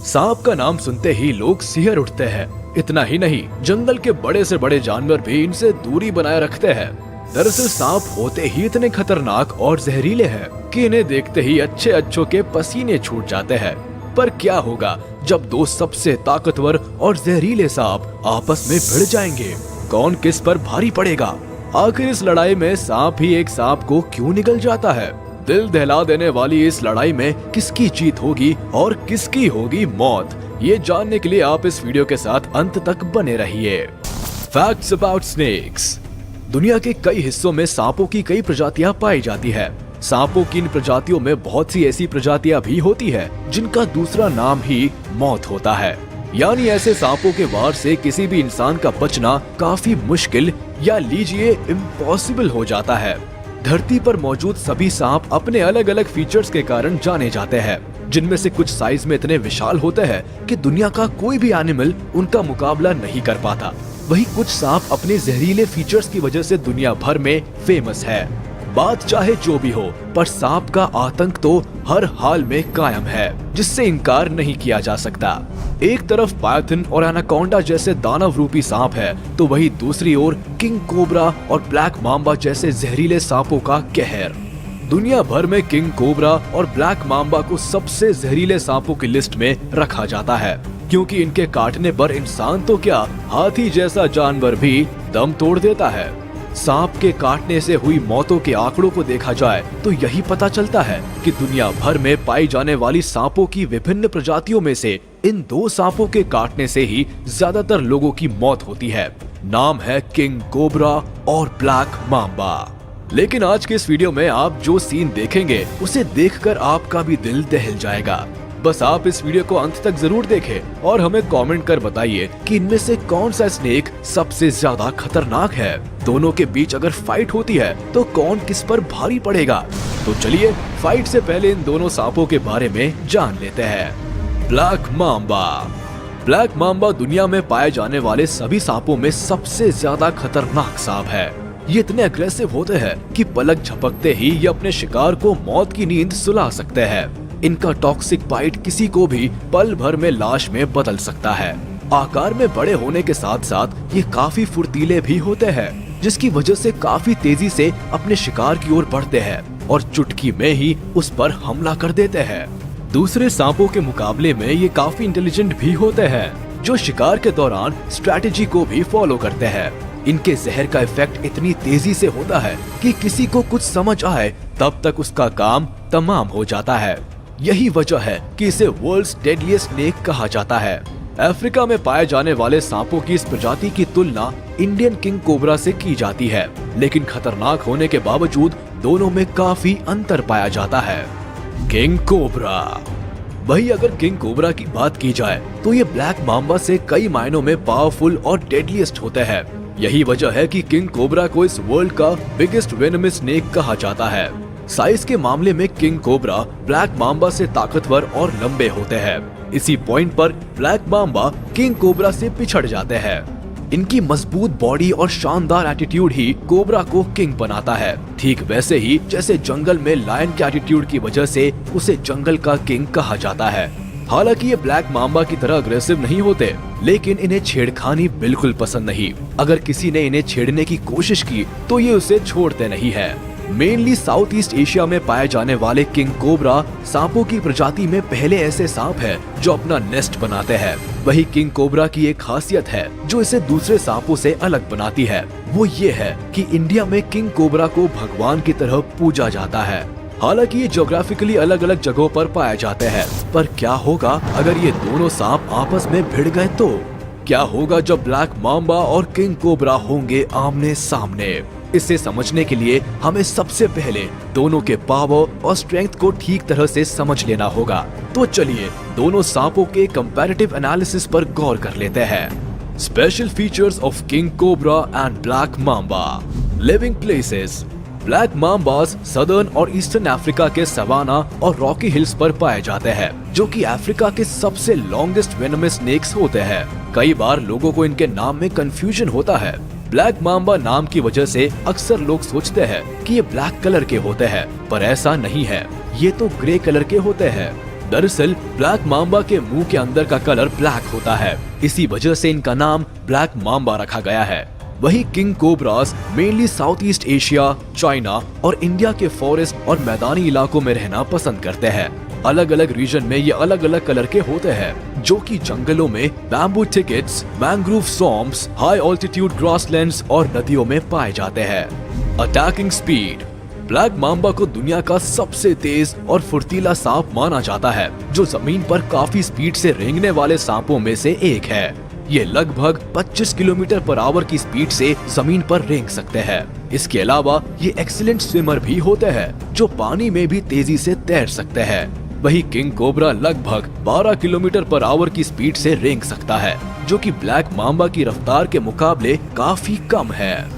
सांप का नाम सुनते ही लोग सिहर उठते हैं। इतना ही नहीं, जंगल के बड़े से बड़े जानवर भी इनसे दूरी बनाए रखते हैं। दरअसल सांप होते ही इतने खतरनाक और जहरीले हैं कि इन्हें देखते ही अच्छे अच्छों के पसीने छूट जाते हैं। पर क्या होगा जब दो सबसे ताकतवर और जहरीले सांप आपस में भिड़ जाएंगे? कौन किस पर भारी पड़ेगा? आखिर इस लड़ाई में सांप ही एक सांप को क्यों निगल जाता है? दिल दहला देने वाली इस लड़ाई में किसकी जीत होगी और किसकी होगी मौत, ये जानने के लिए आप इस वीडियो के साथ अंत तक बने रहिए। Facts about snakes. दुनिया के कई हिस्सों में सांपों की कई प्रजातियां पाई जाती है। सांपों की इन प्रजातियों में बहुत सी ऐसी प्रजातियां भी होती है जिनका दूसरा नाम ही मौत होता है। यानी ऐसे सांपों के वार से किसी भी इंसान का बचना काफी मुश्किल या लीजिए इम्पॉसिबल हो जाता है। धरती पर मौजूद सभी सांप अपने अलग अलग फीचर्स के कारण जाने जाते हैं, जिनमें से कुछ साइज में इतने विशाल होते हैं कि दुनिया का कोई भी एनिमल उनका मुकाबला नहीं कर पाता। वहीं कुछ सांप अपने जहरीले फीचर्स की वजह से दुनिया भर में फेमस है। बात चाहे जो भी हो, पर सांप का आतंक तो हर हाल में कायम है, जिससे इनकार नहीं किया जा सकता। एक तरफ पायथन और एनाकोंडा जैसे दानव रूपी सांप है, तो वहीं दूसरी ओर किंग कोबरा और ब्लैक मांबा जैसे जहरीले सांपों का कहर। दुनिया भर में किंग कोबरा और ब्लैक मांबा को सबसे जहरीले सांपों की लिस्ट में रखा जाता है, क्योंकि इनके काटने पर इंसान तो क्या, हाथी जैसा जानवर भी दम तोड़ देता है। सांप के काटने से हुई मौतों के आंकड़ों को देखा जाए तो यही पता चलता है कि दुनिया भर में पाई जाने वाली सांपों की विभिन्न प्रजातियों में से इन दो सांपों के काटने से ही ज्यादातर लोगों की मौत होती है। नाम है किंग कोबरा और ब्लैक मांबा। लेकिन आज के इस वीडियो में आप जो सीन देखेंगे उसे देखकर आपका भी दिल दहल जाएगा। बस आप इस वीडियो को अंत तक जरूर देखें और हमें कमेंट कर बताइए कि इनमें से कौन सा स्नेक सबसे ज्यादा खतरनाक है। दोनों के बीच अगर फाइट होती है तो कौन किस पर भारी पड़ेगा? तो चलिए फाइट से पहले इन दोनों सांपों के बारे में जान लेते हैं। Black Mamba. ब्लैक मांबा दुनिया में पाए जाने वाले सभी सांपों में सबसे ज्यादा खतरनाक सांप है। ये इतने अग्रेसिव होते हैं कि पलक झपकते ही ये अपने शिकार को मौत की नींद सुला सकते हैं। इनका टॉक्सिक बाइट किसी को भी पल भर में लाश में बदल सकता है। आकार में बड़े होने के साथ साथ ये काफी फुर्तीले भी होते हैं, जिसकी वजह से काफी तेजी से अपने शिकार की ओर बढ़ते हैं और चुटकी में ही उस पर हमला कर देते हैं। दूसरे सांपों के मुकाबले में ये काफी इंटेलिजेंट भी होते हैं, जो शिकार के दौरान स्ट्रैटेजी को भी फॉलो करते हैं। इनके जहर का इफेक्ट इतनी तेजी से होता है कि किसी को कुछ समझ आए तब तक उसका काम तमाम हो जाता है। यही वजह है कि इसे वर्ल्ड्स डेडलीस्ट स्नेक कहा जाता है। अफ्रीका में पाए जाने वाले सांपों की इस प्रजाति की तुलना इंडियन किंग कोबरा से की जाती है, लेकिन खतरनाक होने के बावजूद दोनों में काफी अंतर पाया जाता है। King cobra. वही अगर किंग कोबरा की बात की जाए तो ये ब्लैक मांबा से कई मायनों में पावरफुल और डेडलीस्ट होते हैं। यही वजह है कि किंग कोबरा को इस वर्ल्ड का बिगेस्ट वेनमस स्नेक कहा जाता है। साइज के मामले में किंग कोबरा ब्लैक मांबा से ताकतवर और लंबे होते हैं। इसी पॉइंट पर ब्लैक मांबा किंग कोबरा से पिछड़ जाते हैं। इनकी मजबूत बॉडी और शानदार एटीट्यूड ही कोबरा को किंग बनाता है। ठीक वैसे ही जैसे जंगल में लायन के एटीट्यूड की वजह से उसे जंगल का किंग कहा जाता है। हालांकि ये ब्लैक मांबा की तरह अग्रेसिव नहीं होते, लेकिन इन्हें छेड़खानी बिल्कुल पसंद नहीं। अगर किसी ने इन्हें छेड़ने की कोशिश की तो ये उसे छोड़ते नहीं है। मेनली साउथ ईस्ट एशिया में पाए जाने वाले किंग कोबरा सांपों की प्रजाति में पहले ऐसे सांप है जो अपना नेस्ट बनाते हैं। वही किंग कोबरा की एक खासियत है जो इसे दूसरे सांपों से अलग बनाती है, वो ये है कि इंडिया में किंग कोबरा को भगवान की तरह पूजा जाता है। हालांकि ये ज्योग्राफिकली अलग अलग जगहों पर पाए जाते हैं, पर क्या होगा अगर ये दोनों सांप आपस में भिड़ गए तो? क्या होगा जब ब्लैक मांबा और किंग कोबरा होंगे आमने सामने? इसे समझने के लिए हमें सबसे पहले दोनों के पावर और स्ट्रेंथ को ठीक तरह से समझ लेना होगा। तो चलिए दोनों सांपों के कंपैरेटिव एनालिसिस पर गौर कर लेते हैं। Special features of king cobra and black mamba. Living places. Black mambas southern और ईस्टर्न अफ्रीका के सवाना और रॉकी हिल्स पर पाए जाते हैं, जो कि अफ्रीका के सबसे लॉन्गेस्ट वेनमस स्नेक्स होते हैं। कई बार लोगों को इनके नाम में कंफ्यूजन होता है। ब्लैक मांबा नाम की वजह से अक्सर लोग सोचते हैं कि ये ब्लैक कलर के होते हैं, पर ऐसा नहीं है, ये तो ग्रे कलर के होते हैं। दरअसल ब्लैक मांबा के मुंह के अंदर का कलर ब्लैक होता है, इसी वजह से इनका नाम ब्लैक मांबा रखा गया है। वही king cobras mainly south east Asia, China और इंडिया के फॉरेस्ट और मैदानी इलाकों में रहना पसंद करते हैं। अलग अलग रीजन में ये अलग अलग कलर के होते हैं, जो कि जंगलों में bamboo thickets, mangrove swamps, high altitude grasslands और नदियों में पाए जाते हैं। Attacking speed. ब्लैक मांबा को दुनिया का सबसे तेज और फुर्तीला सांप माना जाता है, जो जमीन पर काफी स्पीड से रेंगने वाले सांपों में से एक है। ये लगभग 25 किलोमीटर पर आवर की स्पीड से जमीन पर रेंग सकते हैं। इसके अलावा ये एक्सीलेंट स्विमर भी होते हैं, जो पानी में भी तेजी से तैर सकते हैं। वही किंग कोबरा लगभग 12 किलोमीटर पर आवर की स्पीड से रेंग सकता है, जो कि ब्लैक मांबा की रफ्तार के मुकाबले काफी कम है।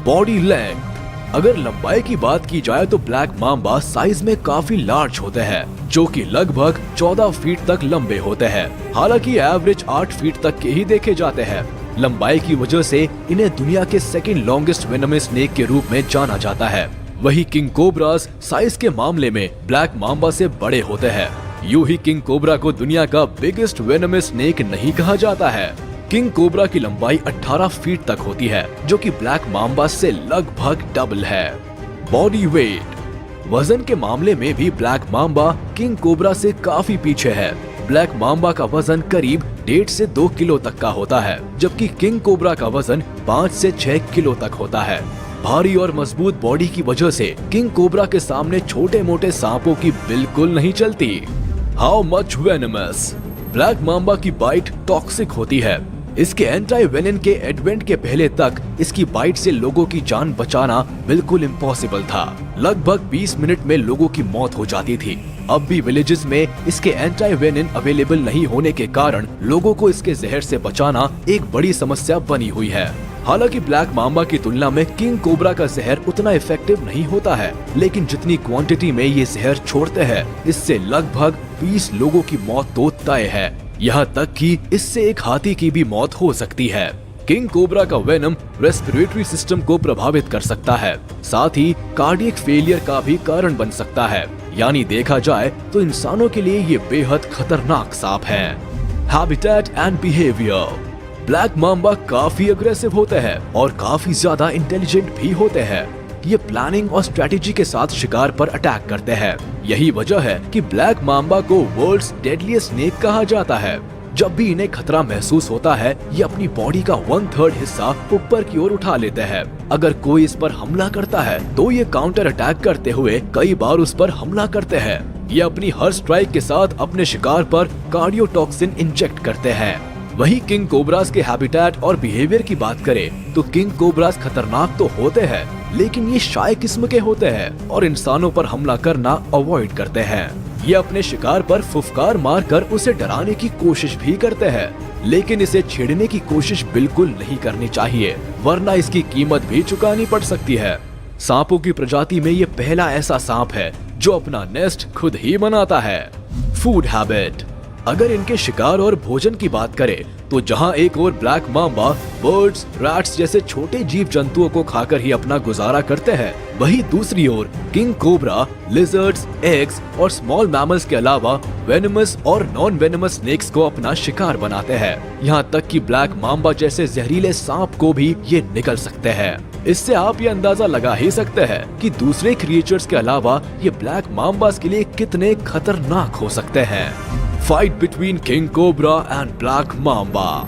Body length. अगर लंबाई की बात की जाए तो ब्लैक मांबा साइज में काफी लार्ज होते हैं, जो कि लगभग 14 फीट तक लंबे होते हैं। हालांकि एवरेज 8 फीट तक के ही देखे जाते हैं। लंबाई की वजह से इन्हें दुनिया के सेकंड लॉन्गेस्ट वेनमस स्नेक के रूप में जाना जाता है। वही किंग कोबरास साइज के मामले में ब्लैक मांबा से बड़े होते हैं। यूं ही किंग कोबरा को दुनिया का बिगेस्ट वेनमस स्नेक नहीं कहा जाता है। किंग कोबरा की लंबाई 18 फीट तक होती है, जो कि ब्लैक मांबा से लगभग डबल है। Body weight. वजन के मामले में भी ब्लैक मांबा किंग कोबरा से काफी पीछे है। ब्लैक मांबा का वजन करीब 1.5 से 2 किलो तक का होता है, जबकि किंग कोबरा का वजन 5 से 6 किलो तक होता है। भारी और मजबूत बॉडी की वजह से किंग कोबरा के सामने छोटे मोटे सांपों की बिल्कुल नहीं चलती। How much venomous. Black Mamba की बाइट टॉक्सिक होती है। इसके एंटी वेनन के एडवेंट के पहले तक इसकी बाइट से लोगों की जान बचाना बिल्कुल इम्पॉसिबल था। लगभग 20 मिनट में लोगों की मौत हो जाती थी। अब भी विलेजेस में इसके एंटी वेनन अवेलेबल नहीं होने के कारण लोगों को इसके जहर से बचाना एक बड़ी समस्या बनी हुई है। हालांकि ब्लैक मांबा की तुलना में किंग कोबरा का जहर उतना इफेक्टिव नहीं होता है, लेकिन जितनी क्वांटिटी में ये जहर छोड़ते हैं, इससे लगभग 20 लोगों की मौत तो तय है। यहाँ तक कि इससे एक हाथी की भी मौत हो सकती है। किंग कोबरा का वेनम रेस्पिरेटरी सिस्टम को प्रभावित कर सकता है, साथ ही कार्डियक फेलियर का भी कारण बन सकता है। यानी देखा जाए तो इंसानों के लिए ये बेहद खतरनाक सांप है। Habitat and behaviour. Black Mamba काफी अग्रेसिव होते हैं और काफी ज्यादा इंटेलिजेंट भी होते हैं। ये प्लानिंग और स्ट्रेटेजी के साथ शिकार पर अटैक करते हैं। यही वजह है कि ब्लैक मांबा को वर्ल्ड्स डेडलीस्ट स्नेक कहा जाता है। जब भी इन्हें खतरा महसूस होता है, ये अपनी बॉडी का 1/3 हिस्सा ऊपर की ओर उठा लेते हैं। अगर कोई इस पर हमला करता है तो ये काउंटर अटैक करते हुए कई बार उस पर हमला करते हैं। ये अपनी हर स्ट्राइक के साथ अपने शिकार पर कार्डियोटॉक्सिन इंजेक्ट करते हैं। वही किंग कोबरास के हैबिटेट और बिहेवियर की बात करें तो किंग कोबरास खतरनाक तो होते हैं, लेकिन ये शाय किस्म के होते हैं और इंसानों पर हमला करना अवॉइड करते हैं। ये अपने शिकार पर फुफकार मारकर उसे डराने की कोशिश भी करते हैं, लेकिन इसे छेड़ने की कोशिश बिल्कुल नहीं करनी चाहिए, वरना इसकी कीमत भी चुकानी पड़ सकती है। सांपों की प्रजाति में ये पहला ऐसा सांप है जो अपना नेस्ट खुद ही बनाता है। Food habit. अगर इनके शिकार और भोजन की बात करें तो जहां एक ओर ब्लैक मांबा बर्ड्स, रैट्स जैसे छोटे जीव जंतुओं को खाकर ही अपना गुजारा करते हैं, वहीं दूसरी ओर किंग कोबरा लिजर्ड्स, एग्स और स्मॉल मैमल्स के अलावा वेनमस और नॉन वेनमस स्नेक्स को अपना शिकार बनाते हैं। यहाँ तक कि ब्लैक मांबा जैसे जहरीले सांप को भी ये निगल सकते हैं। इससे आप ये अंदाजा लगा ही सकते हैं कि दूसरे क्रिएचर्स के अलावा ये ब्लैक मांबास के लिए कितने खतरनाक हो सकते हैं। Fight between king cobra and black mamba.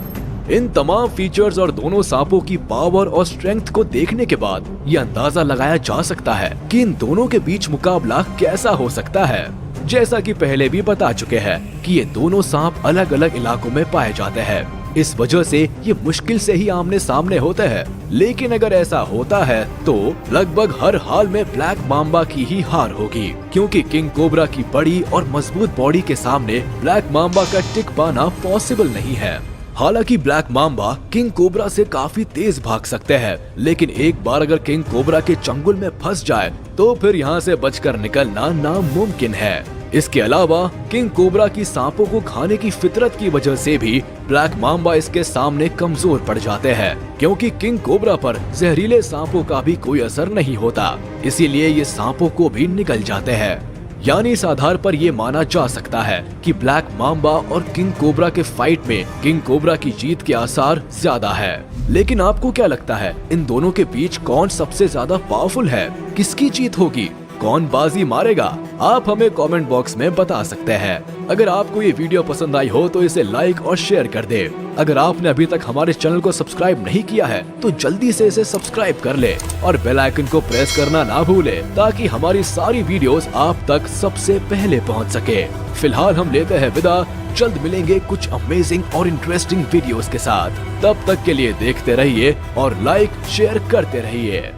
इन तमाम फीचर्स और दोनों सांपों की पावर और स्ट्रेंथ को देखने के बाद ये अंदाजा लगाया जा सकता है कि इन दोनों के बीच मुकाबला कैसा हो सकता है। जैसा कि पहले भी बता चुके हैं कि ये दोनों सांप अलग अलग इलाकों में पाए जाते हैं, इस वजह से ये मुश्किल से ही आमने सामने होते हैं। लेकिन अगर ऐसा होता है तो लगभग हर हाल में ब्लैक मांबा की ही हार होगी, क्योंकि किंग कोबरा की बड़ी और मजबूत बॉडी के सामने ब्लैक मांबा का टिक पाना पॉसिबल नहीं है। हालांकि ब्लैक मांबा किंग कोबरा से काफी तेज भाग सकते हैं, लेकिन एक बार अगर किंग कोबरा के चंगुल में फंस जाए तो फिर यहाँ से बचकर निकलना नामुमकिन है। इसके अलावा किंग कोबरा की सांपों को खाने की फितरत की वजह से भी ब्लैक मांबा इसके सामने कमजोर पड़ जाते हैं, क्योंकि किंग कोबरा पर जहरीले सांपों का भी कोई असर नहीं होता, इसीलिए ये सांपों को भी निगल जाते हैं। यानी इस आधार पर ये माना जा सकता है कि ब्लैक माम्बा और किंग कोबरा के फाइट में किंग कोबरा की जीत के आसार ज्यादा है। लेकिन आपको क्या लगता है, इन दोनों के बीच कौन सबसे ज्यादा पावरफुल है? किसकी जीत होगी? कौन बाजी मारेगा? आप हमें कमेंट बॉक्स में बता सकते हैं। अगर आपको ये वीडियो पसंद आई हो तो इसे लाइक और शेयर कर दे। अगर आपने अभी तक हमारे चैनल को सब्सक्राइब नहीं किया है तो जल्दी से इसे सब्सक्राइब कर ले और बेल आइकन को प्रेस करना ना भूले, ताकि हमारी सारी वीडियोस आप तक सबसे पहले पहुंच सके। फिलहाल हम लेते हैं विदा, जल्द मिलेंगे कुछ अमेजिंग और इंटरेस्टिंग वीडियोस के साथ। तब तक के लिए देखते रहिए और लाइक शेयर करते रहिए।